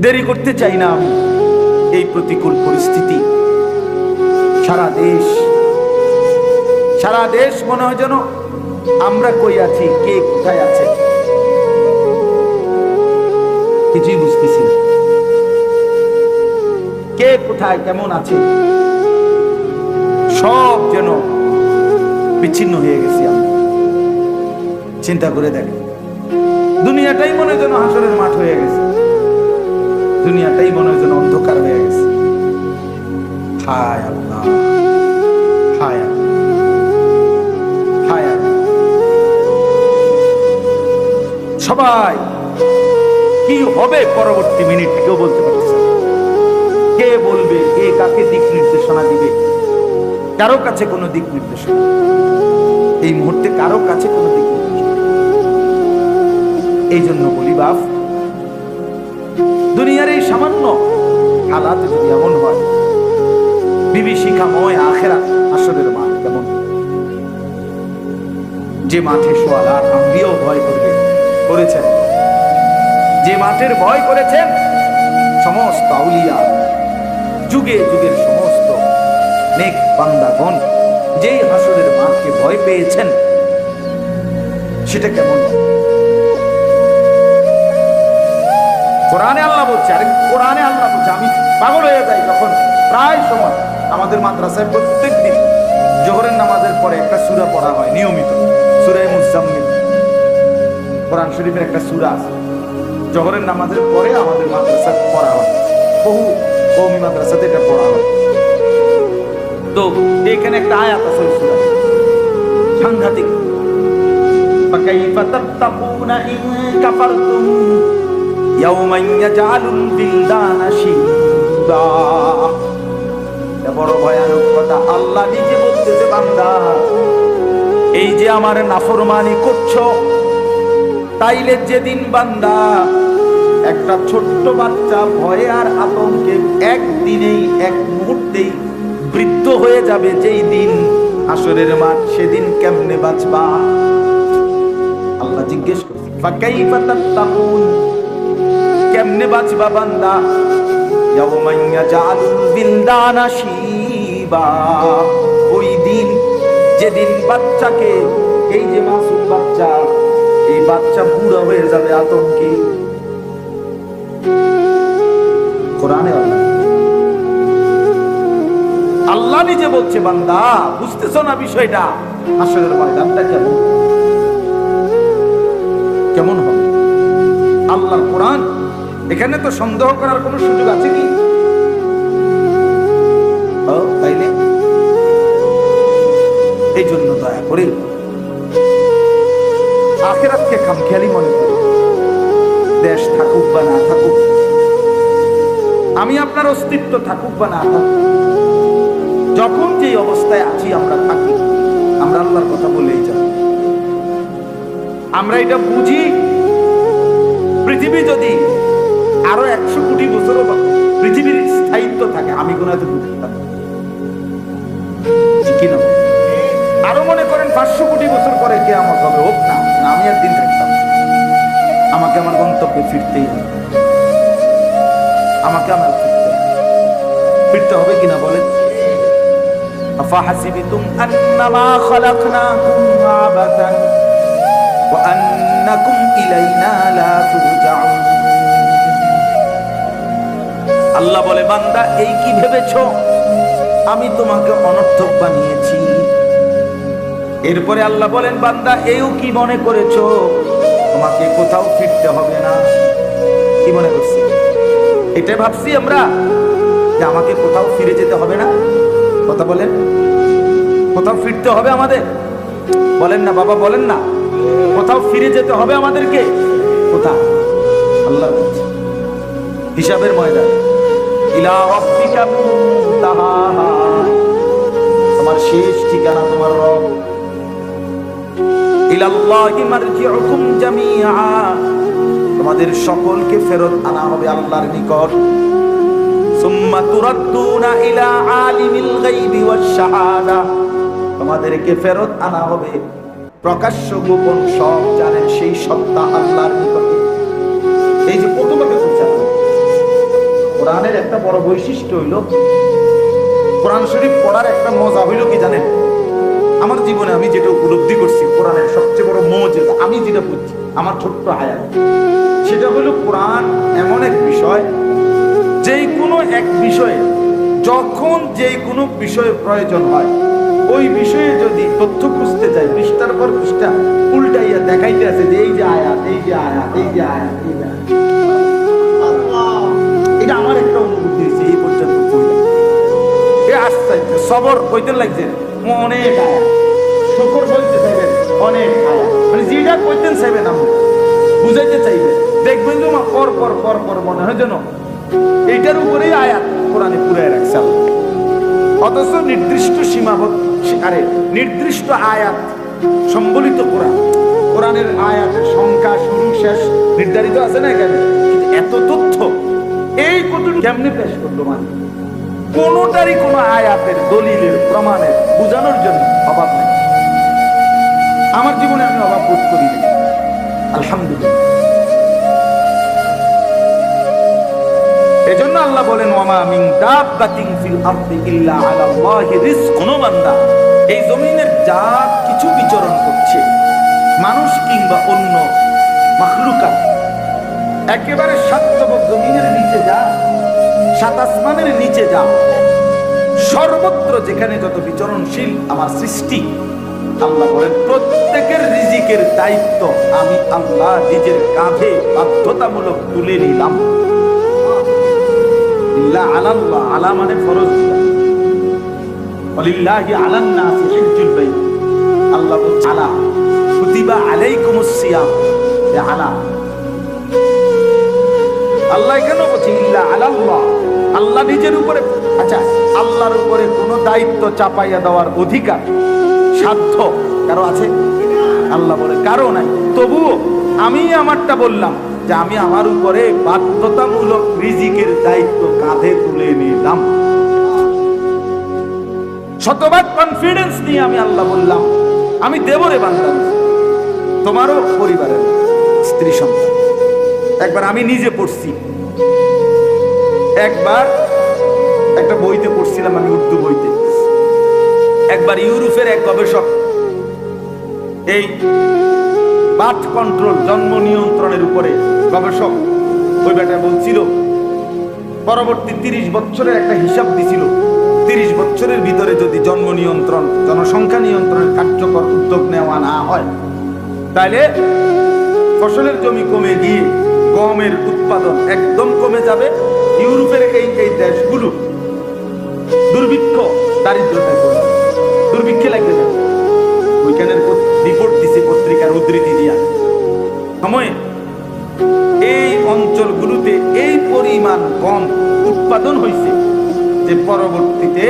দেরি করতে চাই না আমি। এই প্রতিকূল পরিস্থিতি, সারা দেশ মনে হয় যেন আমরা কই আছি, কে কোথায় আছে কিছুই বুঝতেছি না। কে কোথায় কেমন আছে সব যেন বিচ্ছিন্ন হয়ে গেছি আমরা। চিন্তা করে দেখ, দুনিয়াটাই মনে হয় যেন হাসরের মাঠ হয়ে গেছে, দুনিয়াটাই মনে হয় যেন অন্ধকার হয়ে গেছে। হায় আল্লাহ, হায় আল্লাহ, হায় আল্লাহ। সবাই কি হবে পরবর্তী মিনিট কেউ বলতে পারছে না। কে বলবে, কে কাকে দিক নির্দেশনা দিবে? কারো কাছে কোনো দিক নির্দেশনা এই মুহূর্তে, কারো কাছে কোনো দিক নির্দেশনা। এই জন্য বলি বাপ, দুনিয়ার এই সামান্য হালাত যদি এমন হয়, বিভীষিকাময় আখিরাত হাসরের মাঠ কেমন? যে মাঠে সোয়ালার আম্বিয়াও ভয় করেছেন, যে মাঠের ভয় করেছেন সমস্ত আউলিয়া, যুগে যুগের সমস্ত নেক বান্দাগণ, যেই হাসরের মাঠকে ভয় পেয়েছেন, সেটা কেমন? কোরআনে আল্লাহ বলছে, কোরআনে আল্লাহ বলছে, আমি পাগল হয়ে যাই যখন প্রায় সময় আমাদের মাদ্রাসায় প্রত্যেকদিন জোহরের নামাজের পরে একটা সূরা পড়া হয় নিয়মিত, সূরা মুজাম্মিল। কোরআন শরীফের একটা সূরা আছে, জোহরের নামাজের পরে আমাদের মাদ্রাসায় পড়া হয়, বহু কওমি মাদ্রাসাতে এটা পড়া হয়। তো এখানে একটা আয়াত আছে ওই সূরা, সাংঘাতিক। ফাকাইফা তাত্তাকুনা ইন কাফারতুম ইয়াওমান ইয়াজআলুল বিলদানা শিবা। এটা বড় ভয়ানক কথা। আল্লাহ নিজে বলতেছে, বান্দা এই যে আমার নাফরমানি করছো, তাইলে যেদিন বান্দা একটা ছোট্ট বাচ্চা ভয়ে আর আতঙ্কে একদিনেই, এক মুহূর্তেই বৃদ্ধ হয়ে যাবে, যেই দিন হাসরের মাঠ, সেদিন কেমনে বাঁচবা? আল্লাহ জিজ্ঞেস করছে, ফাকাইফা তাত্তাকুন, কেমনে বাঁচবা বান্দা? ইয়াওমান ইয়াজআলুল বিলদানা শিবা, ওই দিন যেদিন বাচ্চাকে, এই যে মাসুম বাচ্চা, এই বাচ্চা বুড়া হয়ে যাবে আতঙ্কে। কোরআনে আল্লাহ নিজে বলছে, বান্দা বুঝতেছো না বিষয়টা? হাসরের ময়দানটা কেমন, কেমন হবে? আল্লাহর কোরআন, এখানে তো সন্দেহ করার কোনো সুযোগ আছে কি? তাইলে এই জন্য দয়া করে আখিরাতকে খামখেয়ালি মনে করি। দেশ থাকুক বা না থাকুক, আমি আপনার অস্তিত্ব থাকুক বা না থাকুক, যখন যে অবস্থায় আছি আমরা থাকি, আমরা আল্লাহর কথা বলেই যাব। আমরা এটা বুঝি, পৃথিবী যদি আরো 100 কোটি বছরও পৃথিবীর স্থায়িত্ব থাকে, আমি কোন এত বুঝতে পারি কি না? আরো মনে করেন 500 কোটি বছর পরে কিয়ামত হবে, হোক না, আমি একদিন থাকতাম, আমাকে আমার গন্তব্যে ফিরতেই হবে, আমাকে আমার ফিরতে হবে কিনা বলেন? আফাহাসিবিতুম আন্নামা খালাকনাকুম আবাসান ওয়া আন্নাকুম ইলাইনা লা তুরজাউন। আল্লাহ বলে, বান্দা এই কি ভেবেছো আমি তোমাকে অনর্থক বানিয়েছি? এরপরে আল্লাহ বলেন, বান্দা এও কি মনে করেছো তোমাকে কোথাও ফিরতে হবে না? কি মনে করছি? এটাই ভাবছি আমরা যে আমাকে কোথাও ফিরে যেতে হবে না? কথা বলেন, কোথাও ফিরতে হবে আমাদের? বলেন না বাবা, বলেন না, কোথাও ফিরে যেতে হবে আমাদেরকে? কোথায়? আল্লাহ হিসাবের ময়দান। ইলা রাব্বিকা মুনতাহাহা, তোমার শেষ ঠিকানা তোমার রব। ইলাল্লাহি মারজিউকুম জামিআ, তোমাদের সকলকে ফেরত আনা হবে আল্লাহর নিকট। সুম্মা তুরাদ্দুনা ইলা আলিমিল গায়বি ওয়াশ শাহাদা, তোমাদেরকে ফেরত আনা হবে প্রকাশ্য গোপন সব জানেন সেই সত্তা আল্লাহর নিকটে। এই যে প্রথমে বলছেন কোরআনের একটা বড় বৈশিষ্ট্য হইল, কোরআন শরীফ পড়ার একটা মজা হইল কি জানেন? আমার জীবনে আমি যেটা উপলব্ধি করছি, কোরআনের সবচেয়ে বড় মজা আমি যেটা বুঝছি, আমার ছোট্ট হায়াত, সেটা হলো কোরআন এমন এক বিষয়, যে কোনো এক বিষয়ে যখন যে কোনো বিষয়ে প্রয়োজন হয়, ওই বিষয়ে যদি তথ্য খুঁজতে চাই, পৃষ্ঠার পর পৃষ্ঠা উল্টাইয়া দেখাইতে আছে যে এই যে আয়াত, এই যে আয়াত, এই যে আয়াত, এই যে আয়াত। এটা আমার একটা অনুভূতি হয়েছে এই পর্যন্ত পড়লে। সবর কইতে লাগছে অনেক আয়াত, শুকর বলতে চাইবেন অনেক আয়াত, মানে যেটা কইতেন চাইবেন আপনি বুঝাইতে চাইবেন, দেখবেন যে পর পর পর পর মনে হয় যেন এইটার উপরেই আয়াত কোরআনে পুরাই রাখছে। অথচ নির্দিষ্ট সীমাবদ্ধ আরে নির্দিষ্ট আয়াত সম্বলিত কোরআন, কোরআনের আয়াতের সংখ্যা শুরু শেষ নির্ধারিত আছে না এখানে, এত তথ্য এই কতটুকু কেমনে পেশ করলো? মানে কোনটারই কোনো আয়াতের দলিলের প্রমাণের বোঝানোর জন্য অভাব নেই। আমার জীবনে আমি অভাব বোধ করি না, আলহামদুলিল্লাহ। এজন্য আল্লাহ বলেন ওয়ামা মিন দাব্বাতিন ফিল আরদি ইল্লা আলাল্লাহি রিজকুন বান্দা, এই জমিনের যা কিছু বিচরণ করছে, মানুষ কিংবা অন্য মাখলুকাত, একেবারে সাতবক জমিনের নিচে যা, সাত আসমানের নিচে যা, সর্বত্র যেখানে যত বিচরণশীল আমার সৃষ্টি, আল্লাহ বলেন প্রত্যেকের রিজিকের দায়িত্ব আমি আল্লাহ নিজের কাঁধে বাধ্যতামূলক তুলে নিলাম। আলাল্লাহ, আলা মানে ফরজ, ওয়ালিল্লাহি আলান নাসি হিজ্জুল বাইত, আল্লাহ বলেন আলা কুতিবা আলাইকুমুস সিয়াম, এ আলা আল্লাহ কেন বলছে ইল্লা আলাল্লাহ, আল্লাহ নিজের উপরে। আচ্ছা, আল্লাহর উপরে কোনো দায়িত্ব চাপাইয়া দেওয়ার অধিকার সাধ্য কারো আছে? আল্লাহ বলে কারো নাই। তবুও আমি আমারটা বললাম যে আমি আমার উপরে বাধ্যতামূলক রিজিকের দায়িত্ব কাঁধে তুলে নিলাম। শতভাগ কনফিডেন্স নিয়ে আমি আল্লাহ বললাম আমি দেব রে বান্দা, তোমারও পরিবারের স্ত্রী সন্তান। একবার আমি নিজে পড়ছি, একবার একটা বইতে পড়ছিলাম, আমি উর্দু বইতে। একবার ইউরোপের এক গবেষক এই বার্থ কন্ট্রোল, জন্ম নিয়ন্ত্রণের উপরে গবেষক, ওই বেটা বলছিল পরবর্তী 30 বছরের একটা হিসাব দিছিল, 30 বছরের ভিতরে যদি জন্ম নিয়ন্ত্রণ, জনসংখ্যা নিয়ন্ত্রণের কার্যকর উদ্যোগ নেওয়া না হয়, তাহলে ফসলের জমি কমে গিয়ে গমের উৎপাদন একদম কমে যাবে। ইউরোপের এই দেশগুলো দুর্ভিক্ষ দারিদ্রতায় পড়বে, দুর্ভিক্ষে লাগবে না। ওইখানের রিপোর্ট দিছে পত্রিকার উদ্ধৃতি দিয়া, সময়ে এই অঞ্চলগুলোতে এই পরিমাণ গম উৎপাদন হয়েছে যে পরবর্তীতে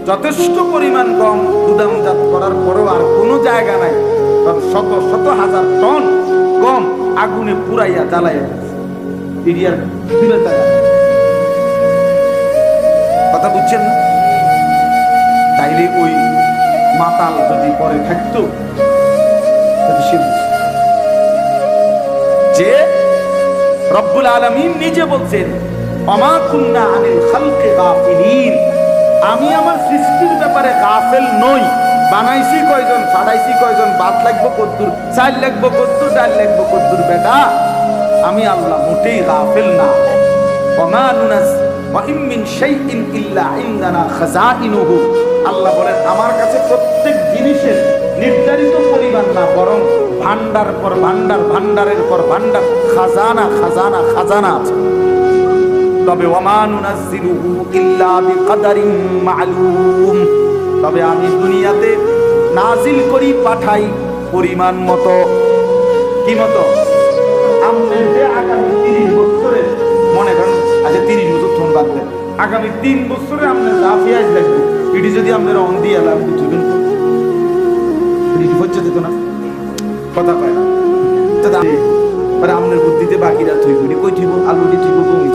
যথেষ্ট পরিমাণ গম গুদামজাত করার পরেও আর কোনো জায়গা নাই, শত শত হাজার টন গম আগুনে পুরাইয়া জ্বালাইয়া কথা বুঝছেন না? তাইলে ওই মাতাল যদি পরে থাকতো যে রব্বুল আলামিন নিজে বলছেন ওমা কুন্না আনিল খালকি গাফিলিন, আমি আমার সৃষ্টির ব্যাপারে গাফেল নই। বানাইছি কয়জন, ফাড়াইছি কয়জন, ভাত লাগবো কদ্দুর, চাল লাগবো কদ্দুর, ডাল লাগবো কদ্দুর, বেটা আমি আল্লাহ মোটেই গাফেল না। ওমা নুনাস ওয়া ইম মিন শাইইন ইল্লা ইনদানা খাযাইনুহু, আল্লাহ বলেন আমার কাছে প্রত্যেক জিনিসের নির্ধারিত পরিমাণ না, বরং ভান্ডার পর ভান্ডার, ভান্ডারের পর ভান্ডার, খাজানা খাজানা খাজানা আছে। তবে ওমা নুনাজ্জিলুহু ইল্লা বিকাদারিন মা'লুম, তবে আমি দুনিয়াতে নাজিল করি, পাঠাই পরিমাণ মতো। কি মতো? আমাদের যে আগামী 30 বছরে, মনে করেন আজ 30 বছর থন বাদ দেন, আগামী 3 বছরে আপনার যা পেঁয়াজ লাগবে এটি যদি আপনারা অন দিয়ে এলাম বুঝবেন হচ্ছে যেত না, কথা পায় না। আপনার বুদ্ধিতে বাকিরা থইব, কই থইব, আলুটি থইব, কমি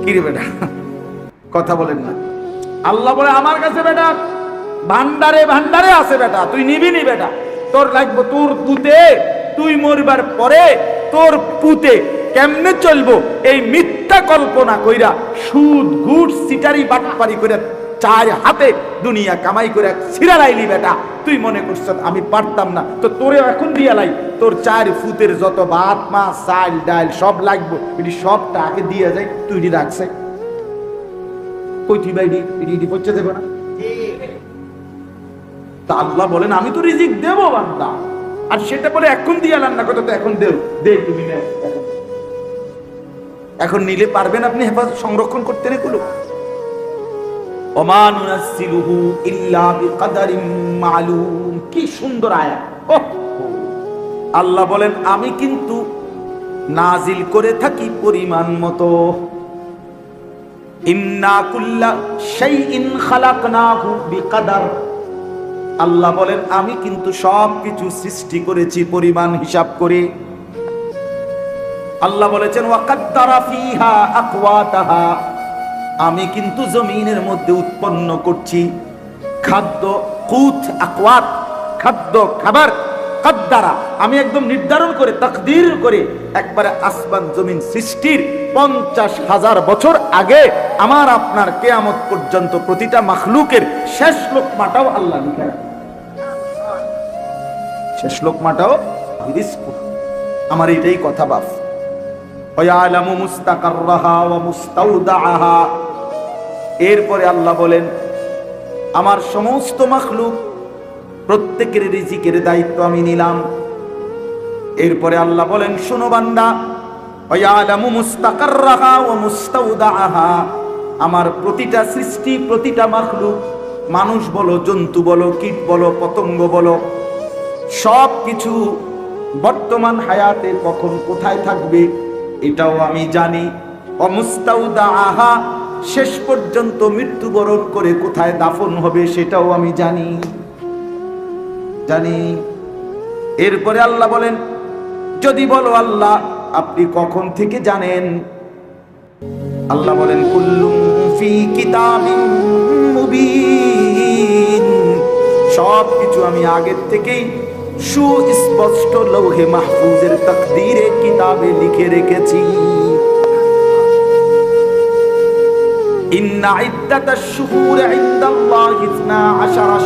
কি রে বেটা, কথা বলেন না। আল্লাহ বলে আমার কাছে বেটা ভান্ডারে ভান্ডারে আছে বেটা, তুই নিবি নি বেটা, তোর লাগবো, তোর পুতে, তুই মরবার পরে তোর পুতে কেমনে চলবো এই মিথ্যা মিথ্যা কল্পনা কইরা সুদ গুড সিটারি বাটপারি করে চার হাতে দুনিয়া কামাই করে ছিড়ালাইলি বেটা, তুই মনে করছ আমি পারতাম না, তো তোরে এখন দিয়া লাই, তোর 4 ফুটের যত ভাত মাছ চাল ডাল সব লাগবে, এটি সব টাকে দিয়া যায়, তুই রাখছে কই তুই ভাই এটি পৌঁছে দেবো না? তা আল্লাহ বলেন আমি তো রিজিক দেবো বান্দা, আর সেটা বলে এখন দিয়ে আলান না কত, তো এখন দেও দে তুমি নে, এখন নিলে পারবেন আপনি হেফাজত সংরক্ষণ করতে এগুলো। ওমা নুনাজ্জিলুহু ইল্লা বিকাদারিন মালুম, কি সুন্দর আয়াত। আল্লাহ বলেন আমি কিন্তু নাজিল করে থাকি পরিমাণ মতো। ইন্না কুল্লা শাইইন খালাকনাহু বিকাদার, আল্লাহ বলেন আমি কিন্তু সব কিছু সৃষ্টি করেছি পরিমাণ হিসাব করে। আল্লাহ বলেছেন ওয়াকাদ্দারা ফিহা আকওয়াতাহা, আমি কিন্তু জমিনের মধ্যে উৎপন্ন করছি খাদ্য, কুত আকওয়াত, খাদ্য খাবার, কাদ্দারা আমি একদম নির্ধারণ করে তাকদীর করে একবারে আসমান জমিন সৃষ্টির 50,000 বছর আগে আমার আপনার কিয়ামত পর্যন্ত প্রতিটা মাখলুকের শেষ লোকমাটাও আল্লাহ লিখে রাখেন। শেষ লোকমাটাও রিজক আমার, এটাই কথা বাপ। ওয়ায়ালামু মুস্তাকাররাহা ওয়া মুস্তাওদাআহা, এরপরে আল্লাহ বলেন আমার সমস্ত মাখলুক প্রত্যেকের রিজিকের দায়িত্ব আমি নিলাম। এরপরে আল্লাহ বলেন শোনো বান্দা, ওয়ায়ালামু মুস্তাকাররাহা ওয়া মুস্তাওদাআহা, আমার প্রতিটা সৃষ্টি প্রতিটা মাখলুক, মানুষ বলো জন্তু বলো কীট বলো পতঙ্গ বলো, সব কিছু বর্তমান হায়াতে কখন কোথায় থাকবে এটাও আমি জানি। অমুস্তাউদাআহা, শেষ পর্যন্ত মৃত্যুবরণ করে কোথায় দাফন হবে সেটাও আমি জানি। এরপরে আল্লাহ বলেন যদি বলো আল্লাহ আপনি কখন থেকে জানেন, আল্লাহ বলেন কুল্লুম ফি কিতাবিন মুবিন, সব কিছু আমি আগের থেকেই সুস্পষ্ট লৌহে মাহফুজের তাকদীরে কিতাবে লিখে রেখেছি। ইন্না ইদ্দাতাশ শুহুরি ইনদাল্লাহি 12 শাহরা